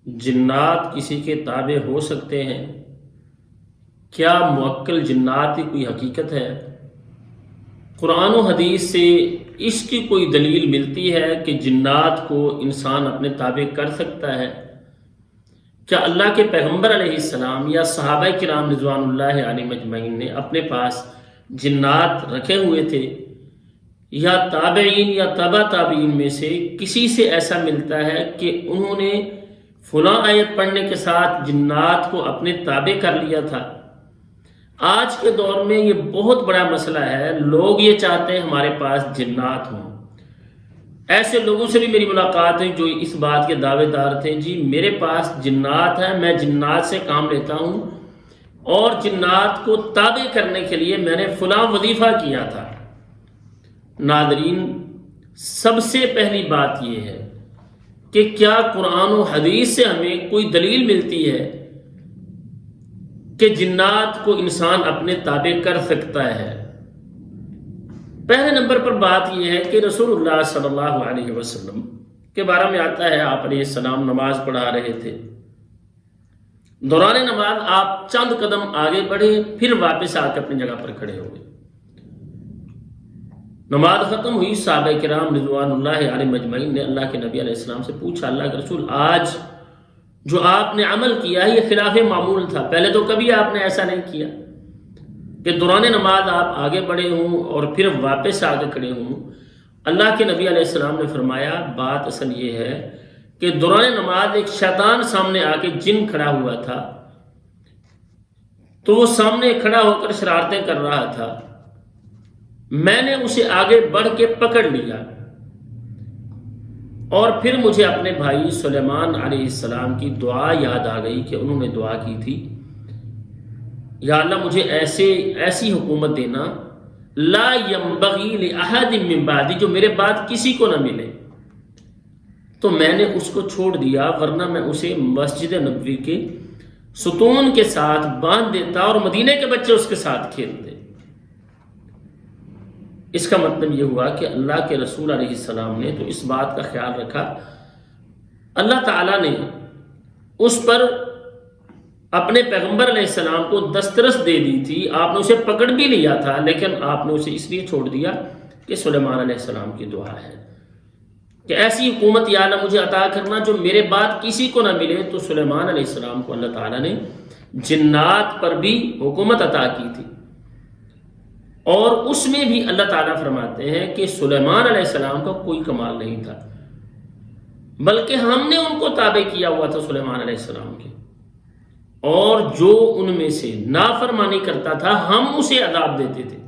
جنات کسی کے تابع ہو سکتے ہیں؟ کیا موکل جنات کی کوئی حقیقت ہے؟ قرآن و حدیث سے اس کی کوئی دلیل ملتی ہے کہ جنات کو انسان اپنے تابع کر سکتا ہے؟ کیا اللہ کے پیغمبر علیہ السلام یا صحابہ کرام رضوان اللہ علیہم اجمعین نے اپنے پاس جنات رکھے ہوئے تھے، یا تابعین یا تبع تابعین میں سے کسی سے ایسا ملتا ہے کہ انہوں نے فلاں آیت پڑھنے کے ساتھ جنات کو اپنے تابع کر لیا تھا؟ آج کے دور میں یہ بہت بڑا مسئلہ ہے، لوگ یہ چاہتے ہیں ہمارے پاس جنات ہوں۔ ایسے لوگوں سے بھی میری ملاقات ہے جو اس بات کے دعوے دار تھے، جی میرے پاس جنات ہیں، میں جنات سے کام لیتا ہوں اور جنات کو تابع کرنے کے لیے میں نے فلاں وظیفہ کیا تھا۔ ناظرین، سب سے پہلی بات یہ ہے کہ کیا قرآن و حدیث سے ہمیں کوئی دلیل ملتی ہے کہ جنات کو انسان اپنے تابع کر سکتا ہے؟ پہلے نمبر پر بات یہ ہے کہ رسول اللہ صلی اللہ علیہ وسلم کے بارے میں آتا ہے، آپ علیہ السلام نماز پڑھا رہے تھے، دوران نماز آپ چند قدم آگے بڑھے، پھر واپس آ کے اپنی جگہ پر کھڑے ہو گئے۔ نماز ختم ہوئی، صحابہ کرام رضوان اللہ علیہم اجمعین نے اللہ کے نبی علیہ السلام سے پوچھا، اللہ کے رسول آج جو آپ نے عمل کیا ہے یہ خلاف معمول تھا، پہلے تو کبھی آپ نے ایسا نہیں کیا کہ دوران نماز آپ آگے بڑھے ہوں اور پھر واپس آگے کھڑے ہوں۔ اللہ کے نبی علیہ السلام نے فرمایا، بات اصل یہ ہے کہ دوران نماز ایک شیطان سامنے آ کے جن کھڑا ہوا تھا، تو وہ سامنے کھڑا ہو کر شرارتیں کر رہا تھا، میں نے اسے آگے بڑھ کے پکڑ لیا اور پھر مجھے اپنے بھائی سلیمان علیہ السلام کی دعا یاد آ گئی کہ انہوں نے دعا کی تھی، یا اللہ مجھے ایسی حکومت دینا لا ينبغی لأحد من بعدی، جو میرے بعد کسی کو نہ ملے۔ تو میں نے اس کو چھوڑ دیا، ورنہ میں اسے مسجد نبوی کے ستون کے ساتھ باندھ دیتا اور مدینے کے بچے اس کے ساتھ کھیلتے۔ اس کا مطلب یہ ہوا کہ اللہ کے رسول علیہ السلام نے تو اس بات کا خیال رکھا، اللہ تعالیٰ نے اس پر اپنے پیغمبر علیہ السلام کو دسترس دے دی تھی، آپ نے اسے پکڑ بھی لیا تھا، لیکن آپ نے اسے اس لیے چھوڑ دیا کہ سلیمان علیہ السلام کی دعا ہے کہ ایسی حکومت یا اللہ مجھے عطا کرنا جو میرے بعد کسی کو نہ ملے۔ تو سلیمان علیہ السلام کو اللہ تعالیٰ نے جنات پر بھی حکومت عطا کی تھی، اور اس میں بھی اللہ تعالیٰ فرماتے ہیں کہ سلیمان علیہ السلام کا کوئی کمال نہیں تھا، بلکہ ہم نے ان کو تابع کیا ہوا تھا سلیمان علیہ السلام کے، اور جو ان میں سے نافرمانی کرتا تھا ہم اسے عذاب دیتے تھے۔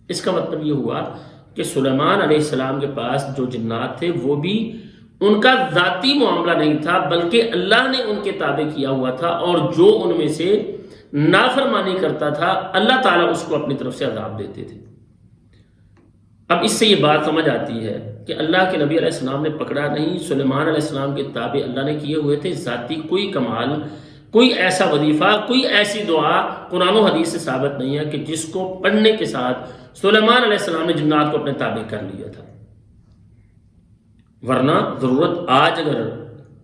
اس کا مطلب یہ ہوا کہ سلیمان علیہ السلام کے پاس جو جنات تھے وہ بھی ان کا ذاتی معاملہ نہیں تھا، بلکہ اللہ نے ان کے تابع کیا ہوا تھا، اور جو ان میں سے نافرمانی کرتا تھا اللہ تعالیٰ اس کو اپنی طرف سے عذاب دیتے تھے۔ اب اس سے یہ بات سمجھ آتی ہے کہ اللہ کے نبی علیہ السلام نے پکڑا نہیں، سلیمان علیہ السلام کے تابع اللہ نے کیے ہوئے تھے، ذاتی کوئی کمال، کوئی ایسا وظیفہ، کوئی ایسی دعا قرآن و حدیث سے ثابت نہیں ہے کہ جس کو پڑھنے کے ساتھ سلیمان علیہ السلام نے جنات کو اپنے تابع کر لیا تھا۔ ورنہ ضرورت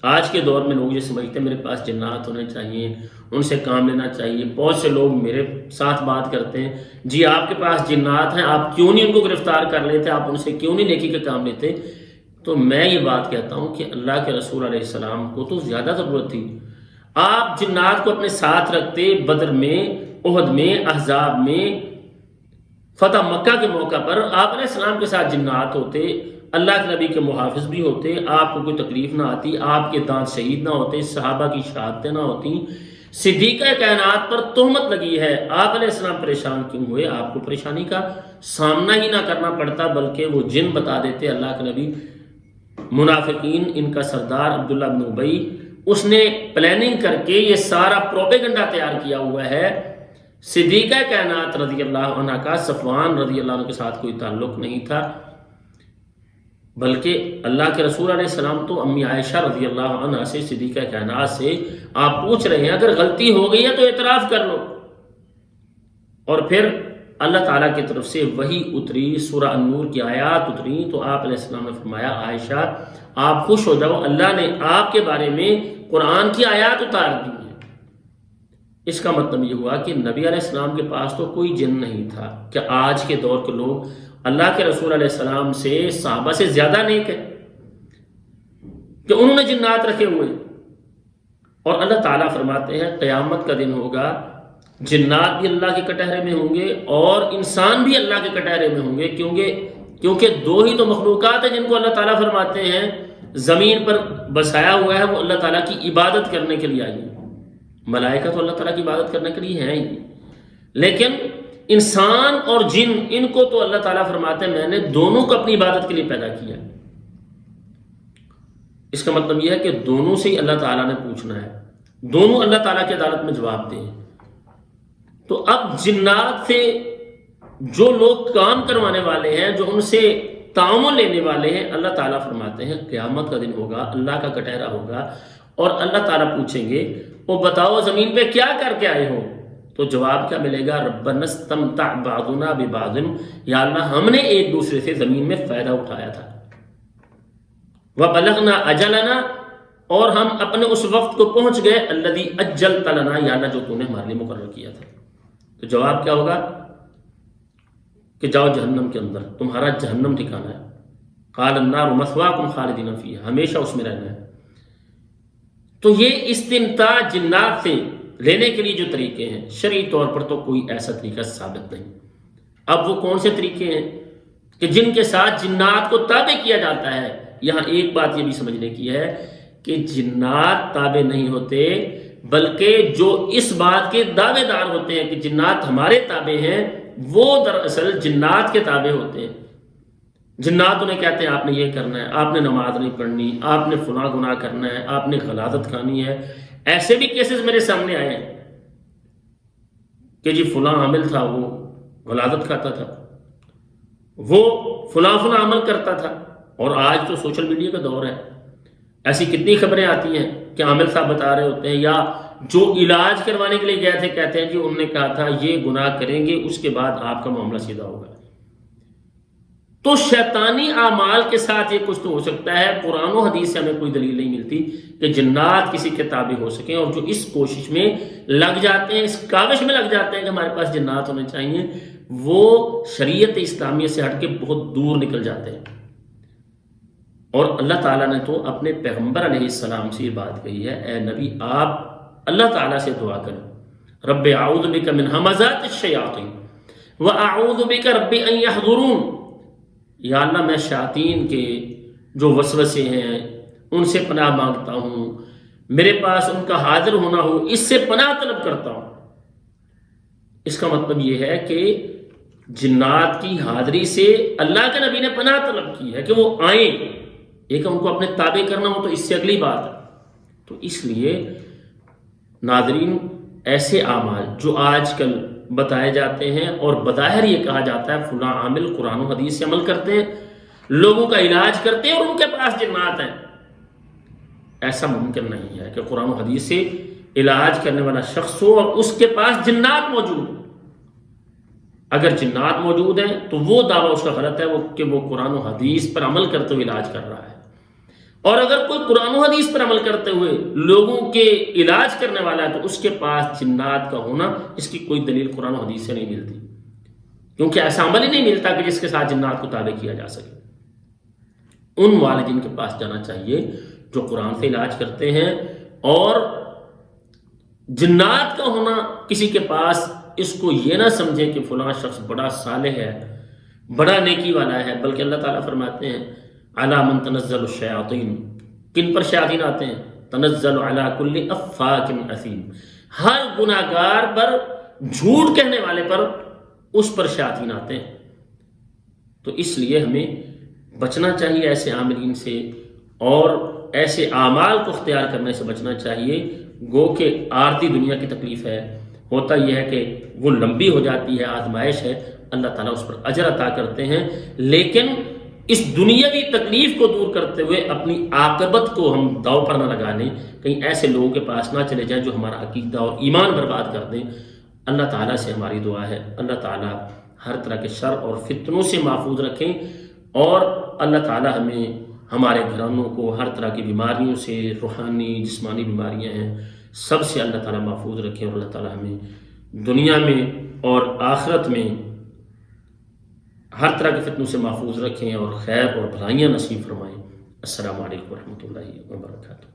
آج کے دور میں لوگ یہ سمجھتے ہیں میرے پاس جنات ہونے چاہیے، ان سے کام لینا چاہیے۔ بہت سے لوگ میرے ساتھ بات کرتے ہیں، جی آپ کے پاس جنات ہیں، آپ کیوں نہیں ان کو گرفتار کر لیتے، آپ ان سے کیوں نہیں نیکی کے کام لیتے؟ تو میں یہ بات کہتا ہوں کہ اللہ کے رسول علیہ السلام کو تو زیادہ ضرورت تھی، آپ جنات کو اپنے ساتھ رکھتے، بدر میں، احد میں، احزاب میں، فتح مکہ کے موقع پر آپ علیہ السلام کے ساتھ جنات ہوتے، اللہ کے نبی کے محافظ بھی ہوتے، آپ کو کوئی تکلیف نہ آتی، آپ کے دانت شہید نہ ہوتے، صحابہ کی شہادتیں نہ ہوتی، صدیقہ کائنات پر تہمت لگی ہے، آپ علیہ السلام پریشان کیوں ہوئے؟ آپ کو پریشانی کا سامنا ہی نہ کرنا پڑتا، بلکہ وہ جن بتا دیتے اللہ کے نبی۔ منافقین، ان کا سردار عبداللہ بن ابی، اس نے پلاننگ کر کے یہ سارا پروپیگنڈا تیار کیا ہوا ہے۔ صدیقہ کائنات رضی اللہ عنہ کا صفوان رضی اللہ عنہ کے ساتھ کوئی تعلق نہیں تھا، بلکہ اللہ کے رسول علیہ السلام تو امی عائشہ رضی اللہ عنہ سے، صدیقہ کائنات سے آپ پوچھ رہے ہیں اگر غلطی ہو گئی ہے تو اعتراف کر لو۔ اور پھر اللہ تعالیٰ کی طرف سے وحی اتری، سورہ النور کی آیات اتری، تو آپ علیہ السلام نے فرمایا عائشہ آپ خوش ہو جاؤ، اللہ نے آپ کے بارے میں قرآن کی آیات اتار دی ہیں۔ اس کا مطلب یہ ہوا کہ نبی علیہ السلام کے پاس تو کوئی جن نہیں تھا کہ آج کے دور کے لوگ اللہ کے رسول علیہ السلام سے صحابہ سے زیادہ نیک ہے کہ انہوں نے جنات رکھے ہوئے ہیں۔ اور اللہ تعالیٰ فرماتے ہیں قیامت کا دن ہوگا، جنات بھی اللہ کے کٹہرے میں ہوں گے اور انسان بھی اللہ کے کٹہرے میں ہوں گے، کیونکہ دو ہی تو مخلوقات ہیں جن کو اللہ تعالیٰ فرماتے ہیں زمین پر بسایا ہوا ہے، وہ اللہ تعالیٰ کی عبادت کرنے کے لیے آئی ہے۔ ملائکہ تو اللہ تعالیٰ کی عبادت کرنے کے لیے ہیں ہی، لیکن انسان اور جن، ان کو تو اللہ تعالیٰ فرماتے ہیں میں نے دونوں کو اپنی عبادت کے لیے پیدا کیا۔ اس کا مطلب یہ ہے کہ دونوں سے ہی اللہ تعالیٰ نے پوچھنا ہے، دونوں اللہ تعالیٰ کی عدالت میں جواب دیں۔ تو اب جنات سے جو لوگ کام کروانے والے ہیں، جو ان سے تعامل لینے والے ہیں، اللہ تعالیٰ فرماتے ہیں قیامت کا دن ہوگا، اللہ کا کٹہرا ہوگا اور اللہ تعالیٰ پوچھیں گے وہ بتاؤ زمین پہ کیا کر کے آئے ہو؟ تو جواب کیا ملے گا؟ ربنا استمتع بعضنا ببعض، یا اللہ ہم نے ایک دوسرے سے زمین میں فائدہ اٹھایا تھا۔ وبلغنا اجلنا، اور ہم اپنے اس وقت کو پہنچ گئے، الذی اجلت لنا، یا اللہ جو تو نے ہمارے لیے مقرر کیا تھا۔ تو جواب کیا ہوگا کہ جاؤ جہنم کے اندر، تمہارا جہنم ٹھکانا ہے۔ قال النار مثواکم خالدین فیہا، ہمیشہ اس میں رہنا ہے۔ تو یہ استمتاع جنات سے لینے کے لیے جو طریقے ہیں، شرعی طور پر تو کوئی ایسا طریقہ ثابت نہیں۔ اب وہ کون سے طریقے ہیں کہ جن کے ساتھ جنات کو تابع کیا جاتا ہے؟ یہاں ایک بات یہ بھی سمجھنے کی ہے کہ جنات تابع نہیں ہوتے، بلکہ جو اس بات کے دعوے دار ہوتے ہیں کہ جنات ہمارے تابع ہیں، وہ دراصل جنات کے تابع ہوتے ہیں۔ جنات انہیں کہتے ہیں آپ نے یہ کرنا ہے، آپ نے نماز نہیں پڑھنی، آپ نے فلاں گناہ کرنا ہے، آپ نے غلاظت کھانی ہے۔ ایسے بھی کیسز میرے سامنے آئے ہیں کہ جی فلاں عامل تھا وہ غلاظت کھاتا تھا، وہ فلاں عمل کرتا تھا، اور آج تو سوشل میڈیا کا دور ہے، ایسی کتنی خبریں آتی ہیں کہ عامل صاحب بتا رہے ہوتے ہیں، یا جو علاج کروانے کے لیے گئے تھے کہتے ہیں جی انہوں نے کہا تھا یہ گناہ کریں گے اس کے بعد آپ کا معاملہ سیدھا ہوگا۔ تو شیطانی اعمال کے ساتھ یہ کچھ تو ہو سکتا ہے، قرآن و حدیث سے ہمیں کوئی دلیل نہیں ملتی کہ جنات کسی کے تابع ہو سکیں، اور جو اس کوشش میں لگ جاتے ہیں، اس کاوش میں لگ جاتے ہیں کہ ہمارے پاس جنات ہونے چاہیے، وہ شریعت اسلامیہ سے ہٹ کے بہت دور نکل جاتے ہیں۔ اور اللہ تعالیٰ نے تو اپنے پیغمبر علیہ السلام سے یہ بات کہی ہے، اے نبی آپ اللہ تعالیٰ سے دعا کریں، رب اعوذ بک من ہمزات الشیاطین واعوذ بک رب ان یحضرون، یا اللہ میں شیاطین کے جو وسوسے ہیں ان سے پناہ مانگتا ہوں، میرے پاس ان کا حاضر ہونا ہو اس سے پناہ طلب کرتا ہوں۔ اس کا مطلب یہ ہے کہ جنات کی حاضری سے اللہ کے نبی نے پناہ طلب کی ہے کہ وہ آئیں، ایک ان کو اپنے تابع کرنا ہو تو اس سے اگلی بات ہے۔ تو اس لیے ناظرین، ایسے اعمال جو آج کل بتائے جاتے ہیں اور بظاہر یہ کہا جاتا ہے فلاں عامل قرآن و حدیث سے عمل کرتے ہیں، لوگوں کا علاج کرتے ہیں اور ان کے پاس جنات ہیں، ایسا ممکن نہیں ہے کہ قرآن و حدیث سے علاج کرنے والا شخص ہو اور اس کے پاس جنات موجود ہوں۔ اگر جنات موجود ہیں تو وہ دعویٰ اس کا غلط ہے کہ وہ قرآن و حدیث پر عمل کرتے ہوئے علاج کر رہا ہے، اور اگر کوئی قرآن و حدیث پر عمل کرتے ہوئے لوگوں کے علاج کرنے والا ہے تو اس کے پاس جنات کا ہونا، اس کی کوئی دلیل قرآن و حدیث سے نہیں ملتی، کیونکہ ایسا عمل ہی نہیں ملتا کہ جس کے ساتھ جنات کو تابع کیا جا سکے۔ ان والدین کے پاس جانا چاہیے جو قرآن سے علاج کرتے ہیں، اور جنات کا ہونا کسی کے پاس اس کو یہ نہ سمجھے کہ فلاں شخص بڑا صالح ہے، بڑا نیکی والا ہے، بلکہ اللہ تعالیٰ فرماتے ہیں علی من تنزل الشیاطین، کن پر شیاطین آتے ہیں؟ تنزل علی کل افاک اثیم، ہر گناہ گار پر، جھوٹ کہنے والے پر، اس پر شیاطین آتے ہیں۔ تو اس لیے ہمیں بچنا چاہیے ایسے عاملین سے، اور ایسے اعمال کو اختیار کرنے سے بچنا چاہیے۔ گو کہ عارضی دنیا کی تکلیف ہے، ہوتا یہ ہے کہ وہ لمبی ہو جاتی ہے، آزمائش ہے، اللہ تعالیٰ اس پر اجر عطا کرتے ہیں، لیکن اس دنیاوی تکلیف کو دور کرتے ہوئے اپنی عاقبت کو ہم داؤ پر نہ لگا لیں، کہیں ایسے لوگوں کے پاس نہ چلے جائیں جو ہمارا عقیدہ اور ایمان برباد کر دیں۔ اللہ تعالیٰ سے ہماری دعا ہے اللہ تعالیٰ ہر طرح کے شر اور فتنوں سے محفوظ رکھیں، اور اللہ تعالیٰ ہمیں ہمارے گھرانوں کو ہر طرح کی بیماریوں سے، روحانی جسمانی بیماریاں ہیں، سب سے اللہ تعالیٰ محفوظ رکھیں، اور اللہ تعالیٰ ہمیں دنیا میں اور آخرت میں ہر طرح کے فتنوں سے محفوظ رکھیں اور خیر اور بھلائیاں نصیب فرمائیں۔ السلام علیکم ورحمۃ اللہ وبرکاتہ۔